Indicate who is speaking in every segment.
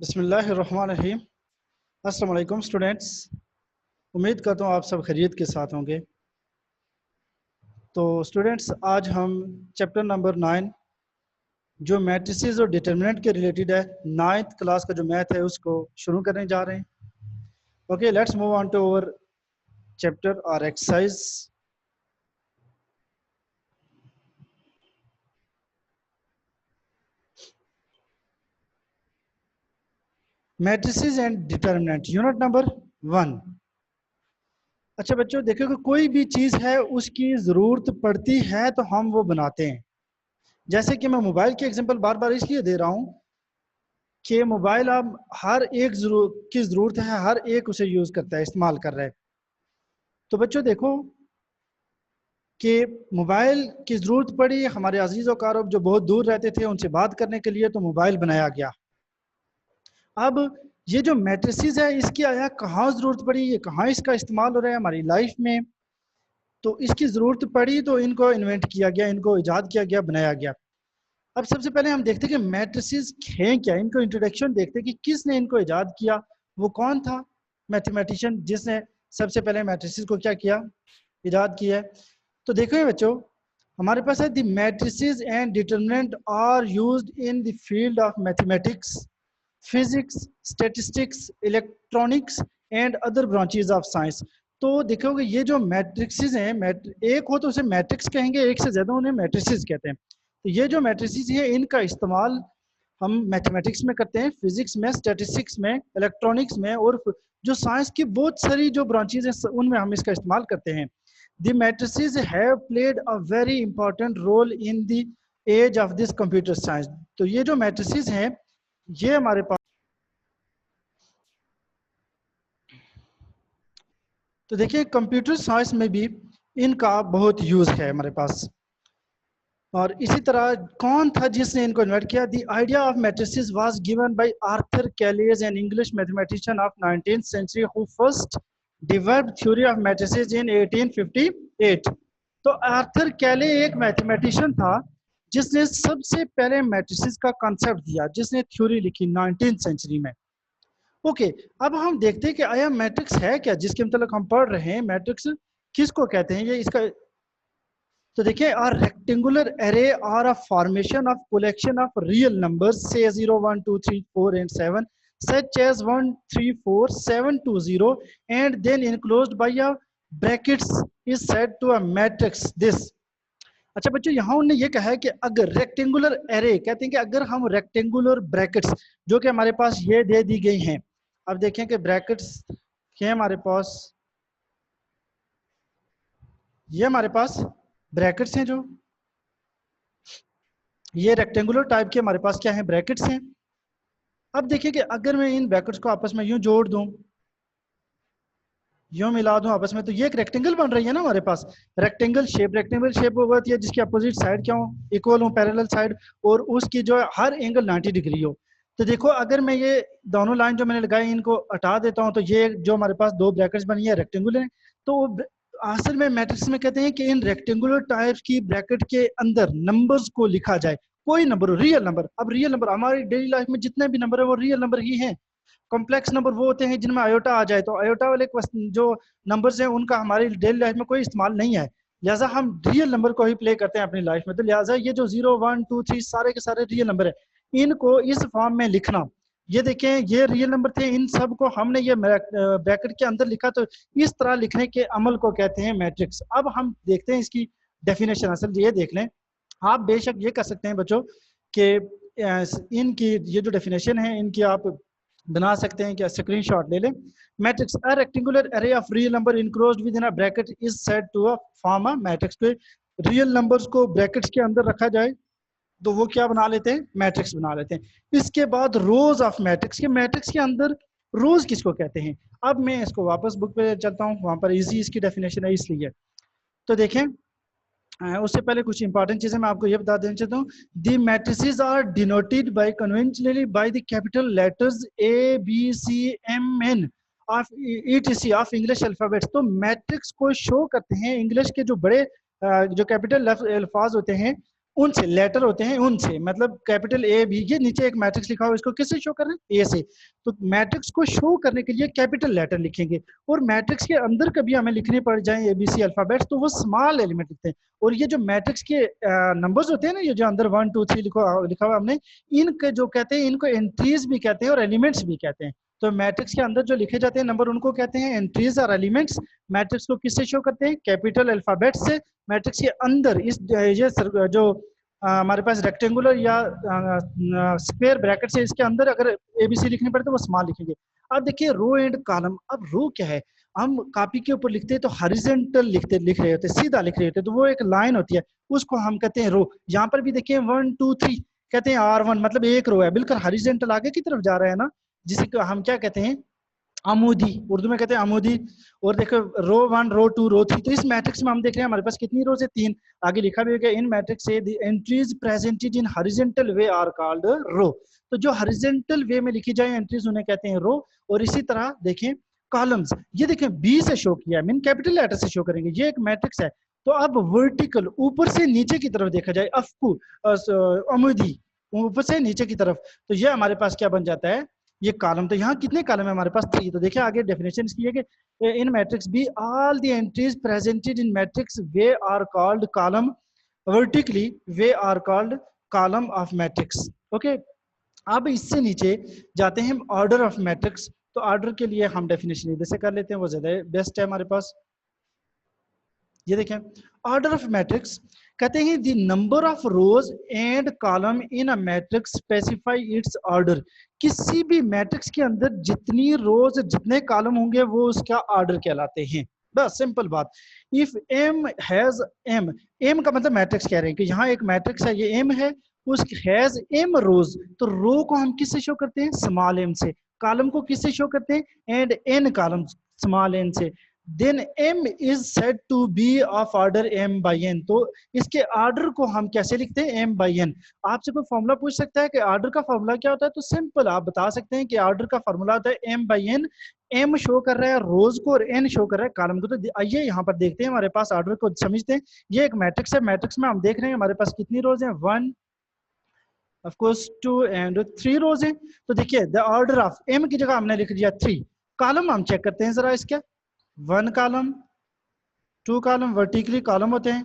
Speaker 1: बिस्मिल्लाहिर्रहमानिर्रहीम। अस्सलाम वालेकुम स्टूडेंट्स। उम्मीद करता हूँ आप सब खैरियत के साथ होंगे। तो स्टूडेंट्स, आज हम चैप्टर नंबर 9 जो मैट्रिसेस और डिटर्मिनेंट के रिलेटेड है, 9th क्लास का जो मैथ है उसको शुरू करने जा रहे हैं। Okay, let's move on to our chapter और exercise. Matrices and determinant, unit number 1। अच्छा बच्चों, देखो कि कोई भी चीज़ है उसकी ज़रूरत पड़ती है तो हम वो बनाते हैं। जैसे कि मैं मोबाइल की एग्जांपल बार बार इसलिए दे रहा हूँ कि मोबाइल अब हर एक की ज़रूरत है, हर एक उसे यूज़ करता है, इस्तेमाल कर रहा है। तो बच्चों देखो कि मोबाइल की ज़रूरत पड़ी हमारे अजीज़ और कारब जो बहुत दूर रहते थे उनसे बात करने के लिए, तो मोबाइल बनाया गया। अब ये जो मैट्रिसेस है इसकी आया कहाँ ज़रूरत पड़ी, ये कहाँ इसका इस्तेमाल हो रहा है हमारी लाइफ में। तो इसकी ज़रूरत पड़ी तो इनको इन्वेंट किया गया, इनको ईजाद किया गया, बनाया गया। अब सबसे पहले हम देखते हैं कि मैट्रिसेस हैं क्या, इनको इंट्रोडक्शन देखते हैं कि किसने इनको ईजाद किया, वो कौन था मैथमेटिशियन जिसने सबसे पहले मैट्रिसेस को क्या किया, ईजाद किया है। तो देखो बच्चों, हमारे पास है the matrices and determinant are used in the field of mathematics, physics, statistics, electronics and other branches of science. तो देखोगे ये जो मैट्रिक्सेस हैं, एक हो तो उसे मैट्रिक्स कहेंगे, एक से ज्यादा उन्हें मैट्रिसेस कहते हैं। तो ये जो मैट्रिसेस है इनका इस्तेमाल हम मैथमेटिक्स में करते हैं, फिजिक्स में, स्टैटिस्टिक्स में, इलेक्ट्रॉनिक्स में, और जो साइंस की बहुत सारी जो ब्रांचेज हैं उनमें हम इसका इस्तेमाल करते हैं। The matrices have played a very important role in the age of this computer science. तो ये जो मैट्रिसेस हैं ये हमारे पास, तो देखिए कंप्यूटर साइंस में भी इनका बहुत यूज है हमारे पास। और इसी तरह कौन था जिसने इनको इन्वेंट किया? The idea of matrices was given by Arthur Cayley, an English mathematician of 19th century who first developed theory of matrices in 1858। तो आर्थर कैले एक मैथमेटिशियन था जिसने सबसे पहले मैट्रिसेस का कॉन्सेप्ट दिया, जिसने थ्योरी लिखी 19th सेंचुरी में। ओके, अब हम देखते हैं कि आया मैट्रिक्स है क्या जिसके मतलब हम पढ़ रहे हैं। मैट्रिक्स किसको कहते हैं, ये इसका, तो देखिए are rectangular array are a formation of collection of real numbers से 0 1 2 3 4 and 7 such as 1 3 4 7 2 0 and then enclosed by a brackets is said to a matrix this। अच्छा बच्चों, यहाँ उन्होंने ये कहा है कि अगर रेक्टेंगुलर एरे, कहते हैं कि अगर हम रेक्टेंगुलर ब्रैकेट्स जो कि हमारे पास ये दे दी गई हैं, अब देखें कि ब्रैकेट्स हैं हमारे पास, ये हमारे पास ब्रैकेट्स हैं, जो ये रेक्टेंगुलर टाइप के हमारे पास क्या है, ब्रैकेट्स हैं। अब देखिए कि अगर मैं इन ब्रैकेट्स को आपस में यूं जोड़ दूं, यूं मिला दूं आपस में, तो ये एक रेक्टेंगल बन रही है ना हमारे पास। रेक्टेंगल शेप वो होती है जिसकी अपोजिट साइड क्या हो, इक्वल हो, पैरेलल साइड, और उसकी जो है हर एंगल 90 डिग्री हो। तो देखो अगर मैं ये दोनों लाइन जो मैंने लगाई इनको हटा देता हूं, तो ये जो हमारे पास दो ब्रैकेट्स बनी है रेक्टेंगुलर है। तो असल में मैट्रिक्स में कहते हैं कि इन रेक्टेंगुलर टाइप की ब्रैकेट के अंदर नंबर्स को लिखा जाए, कोई नंबर, रियल नंबर। अब रियल नंबर हमारी डेली लाइफ में जितने भी नंबर है वो रियल नंबर ही हैं। कॉम्प्लेक्स नंबर वो होते हैं जिनमें आयोटा आ जाए, तो आयोटा वाले जो नंबर्स हैं उनका हमारी डेली लाइफ में कोई इस्तेमाल नहीं है। लिहाजा हम रियल नंबर को ही प्ले करते हैं अपनी लाइफ में। तो लिहाजा ये जो 0 1 2 3 सारे के सारे रियल नंबर है, इनको इस फॉर्म में लिखना, ये देखें ये रियल नंबर थे, इन सब को हमने ये ब्रैकेट के अंदर लिखा, तो इस तरह लिखने के अमल को कहते हैं मैट्रिक्स। अब हम देखते हैं इसकी डेफिनेशन। असल ये देख लें, आप बेशक ये कर सकते हैं बच्चों कि इनकी ये जो डेफिनेशन है इनकी आप बना सकते हैं, क्या स्क्रीनशॉट ले लें। Matrix a rectangular array of real number enclosed within a bracket is said to a form a matrix. पे रियल नंबर्स को ब्रैकेट्स के अंदर रखा जाए तो वो क्या बना लेते हैं, मैट्रिक्स बना लेते हैं। इसके बाद रोज ऑफ मैट्रिक्स, के मैट्रिक्स के अंदर रोज किसको कहते हैं। अब मैं इसको वापस बुक पे चलता हूँ, वहां पर इजी इसकी डेफिनेशन है इसलिए। तो देखें उससे पहले कुछ इंपॉर्टेंट चीजें मैं आपको ये बता देना चाहता हूँ। The matrices are denoted by conventionally by the capital letters A B C M N of etc of English alphabets. तो मैट्रिक्स को शो करते हैं इंग्लिश के जो बड़े जो कैपिटल अल्फाज होते हैं उनसे लेटर होते हैं उनसे, मतलब कैपिटल ए बी, ये नीचे एक मैट्रिक्स लिखा हुआ है, इसको किससे शो कर रहे हैं? ए से। तो मैट्रिक्स को शो करने के लिए कैपिटल लेटर लिखेंगे, और मैट्रिक्स के अंदर कभी हमें लिखने पड़ जाए एबीसी अल्फाबेट्स तो वो स्मॉल एलिमेंट लिखते हैं। और ये जो मैट्रिक्स के नंबर्स होते हैं ना, ये जो अंदर 1 2 3 लिखा हुआ हमने, इनके जो कहते हैं, इनको एंट्रीज भी कहते हैं और एलिमेंट्स भी कहते हैं। तो मैट्रिक्स के अंदर जो लिखे जाते हैं नंबर, उनको कहते हैं एंट्रीज और एलिमेंट्स। मैट्रिक्स को किससे शो करते हैं? कैपिटल अल्फाबेट से। मैट्रिक्स के अंदर इस ये जो हमारे पास रेक्टेंगुलर या स्क्वायर ब्रैकेट से, इसके अंदर अगर एबीसी लिखनी पड़े तो वो स्मॉल लिखेंगे। अब देखिए रो एंड कॉलम। अब रो क्या है? हम कॉपी के ऊपर लिखते हैं तो हॉरिजॉन्टल लिख रहे होते हैं, सीधा लिख रहे होते हैं, तो वो एक लाइन होती है, उसको हम कहते हैं रो। यहाँ पर भी देखिए 1 2 3 कहते हैं R1, मतलब एक रो है, बिल्कुल हॉरिजॉन्टल आगे की तरफ जा रहा है ना, जिसे हम क्या कहते हैं? आमूदी, उर्दू में कहते हैं आमूदी। और देखो रो 1 रो 2 रो 3, तो इस मैट्रिक्स में हम देख रहे हैं हमारे पास कितनी रोज है? 3। आगे लिखा भी है इन मैट्रिक्स से the entries presented in horizontal way are called row. तो जो हॉरिजॉन्टल वे में लिखी जाए एंट्रीज उन्हें कहते हैं रो। और इसी तरह देखें कॉलम्स, ये देखें बी से शो किया है, मीन कैपिटल लेटर से शो करेंगे, ये एक मैट्रिक्स है। तो अब वर्टिकल ऊपर से नीचे की तरफ देखा जाए, अफकू अमूदी ऊपर से नीचे की तरफ, तो ये हमारे पास क्या बन जाता है? ये कॉलम। तो यहाँ कितने कॉलम है हमारे पास? 3। तो देखिए आगे डेफिनेशन इसकी है कि in matrix B all the entries presented in matrix way are called column, vertically way are called column of matrix. Okay, अब इससे नीचे जाते हैं हम ऑर्डर ऑफ मैट्रिक्स। तो ऑर्डर के लिए हम डेफिनेशन इधर से कर लेते हैं, वो ज्यादा बेस्ट है हमारे पास। ये देखें ऑर्डर ऑफ मैट्रिक्स कहते हैं the number of rose and column in a matrix specify it's order. किसी भी मैट्रिक्स के अंदर जितनी रोज जितने कॉलम होंगे वो उसका ऑर्डर कहलाते हैं। बस सिंपल बात। If M has M, M का मतलब मैट्रिक्स कह रहे हैं कि यहाँ एक मैट्रिक्स है, ये एम है, उस हैज एम रोज, तो रो को हम किससे शो करते हैं? स्मॉल एम से। कॉलम को किससे शो करते हैं? And n column small n से। Then m is said to be of order m by n। तो इसके ऑर्डर को हम कैसे लिखते हैं? m by n। आपसे कोई फॉर्मूला पूछ सकता है कि ऑर्डर का फॉर्मूला क्या होता है, तो सिंपल आप बता सकते हैं कि ऑर्डर का फॉर्मूला होता है m by n। m show कर रहा है रोज को और n शो कर रहा है कॉलम को। तो आइए यहाँ पर देखते हैं, हमारे पास ऑर्डर को समझते हैं। ये एक मैट्रिक्स है, मैट्रिक्स में हम देख रहे हैं हमारे पास कितनी रोज हैं? 1 ऑफ कोर्स 2 एंड 3 रोज हैं। तो देखिए द ऑर्डर ऑफ m की जगह हमने लिख दिया 3। कॉलम हम चेक करते हैं जरा इसका। 1 कॉलम, 2 कॉलम, वर्टिकली कॉलम होते हैं,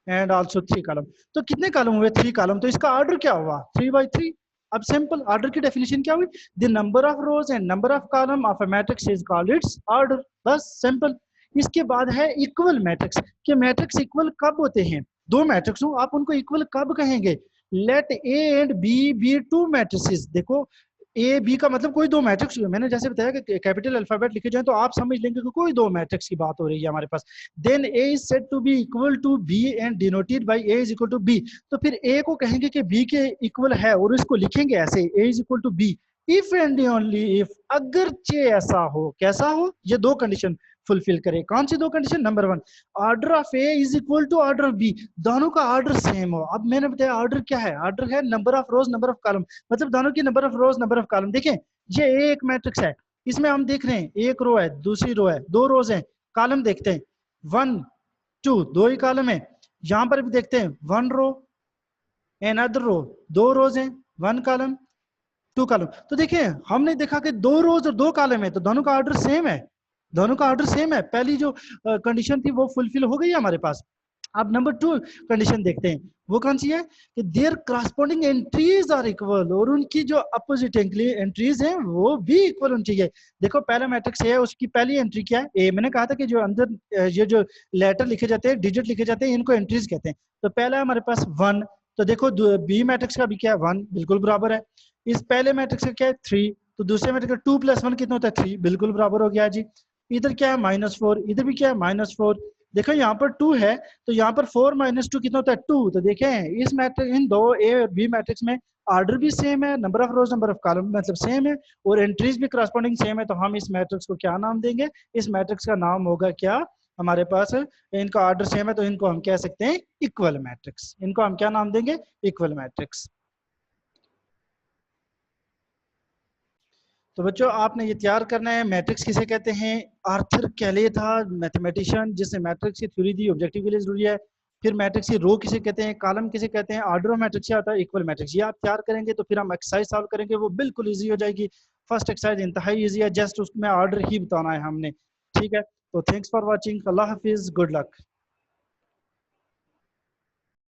Speaker 1: एंड आल्सो 3 कॉलम। तो कितने कॉलम हुए? 3 कॉलम। तो इसका ऑर्डर क्या हुआ? 3/3। अब सिंपल ऑर्डर की डेफिनेशन क्या हुई? The number of rose and number of column of a matrix is called its order. बस सिंपल। इसके बाद है इक्वल मैट्रिक्स। कि मैट्रिक्स इक्वल कब होते हैं? दो मैट्रिक्स हो, आप उनको इक्वल कब कहेंगे? Let A and B two matrices. देखो ए बी का मतलब कोई दो मैट्रिक्स हुए, मैंने जैसे बताया कि कैपिटल अल्फाबेट लिखे जाए तो आप समझ लेंगे कि कोई दो मैट्रिक्स की बात हो रही है हमारे पास। Then A is said to be equal to B and denoted by A is equal to B. तो फिर ए को कहेंगे कि बी के इक्वल है और इसको लिखेंगे ऐसे, A is equal to B if and only if, अगरचे ऐसा हो। कैसा हो? ये दो कंडीशन फुलफिल करे। कौन सी दो condition? Number 1, order of A is equal to order of B, दोनों का ऑर्डर सेम हो। अब मैंने बताया ऑर्डर क्या है? ऑर्डर है number of rose number of column, मतलब दोनों की number of rose number of column. देखें ये एक मैट्रिक्स है, इसमें हम देख रहे हैं एक रो है, दूसरी रो है, 2 रोज है। कॉलम देखते हैं 1 2, 2 ही कॉलम है। यहां पर भी देखते हैं 1 रो एंड अदर रो, 2 रोज हैं, 1 कॉलम 2 कॉलम। तो देखिए हमने देखा कि 2 रोज और 2 कॉलम है, तो दोनों का ऑर्डर सेम है, दोनों का ऑर्डर सेम है। पहली जो कंडीशन थी वो फुलफिल हो गई है हमारे पास। अब नंबर 2 कंडीशन देखते हैं, वो कौन सी है? कि their corresponding entries are equal, और उनकी जो अपोजिट एंट्रीज हैं वो भी इक्वल होनी चाहिए। देखो पहला मैट्रिक्स है, उसकी पहली एंट्री क्या है? ए। मैंने कहा था कि जो अंदर ये जो लेटर लिखे जाते हैं, डिजिट लिखे जाते हैं, इनको एंट्रीज कहते हैं। तो पहला है हमारे पास 1, तो देखो बी मैट्रिक्स का भी क्या है? 1, बिल्कुल बराबर है। इस पहले मैट्रिक्स का क्या है? 3, तो दूसरे मैट्रिक्स का 2 + 1 कितना होता है? 3, बिल्कुल बराबर हो गया जी। इधर क्या है? -4, इधर भी क्या है? -4। देखो यहाँ पर 2 है, तो यहाँ पर 4 - 2 कितना होता है? 2। तो देखें इस मैट्रिक्स, इन दो ए और बी मैट्रिक्स में ऑर्डर भी सेम है, number of rose number of column मतलब सेम है, और एंट्रीज भी करस्पॉन्डिंग सेम है। तो हम इस मैट्रिक्स को क्या नाम देंगे? इस मैट्रिक्स का नाम होगा क्या हमारे पास? इनका ऑर्डर सेम है तो इनको हम कह सकते हैं इक्वल मैट्रिक्स। इनको हम क्या नाम देंगे? Equal matrix. तो बच्चों आपने ये तैयार करना है। मैट्रिक्स किसे कहते हैं? आर्थर कैले था मैथमेटिशियन, जिसने मैट्रिक्स की थ्योरी दी, ऑब्जेक्टिव के लिए जरूरी है। फिर मैट्रिक्स की रो किसे कहते हैं, कॉलम किसे कहते हैं, ऑर्डर ऑफ मैट्रिक्स से आता है इक्वल मैट्रिक्स। ये आप तैयार करेंगे तो फिर हम एक्सरसाइज सॉल्व करेंगे, वो बिल्कुल ईजी हो जाएगी। फर्स्ट एक्सरसाइज इंतहाई ईजी है, जस्ट उसमें ऑर्डर ही बताना है हमने। ठीक है, तो thanks for watching, Allah Hafiz, good luck.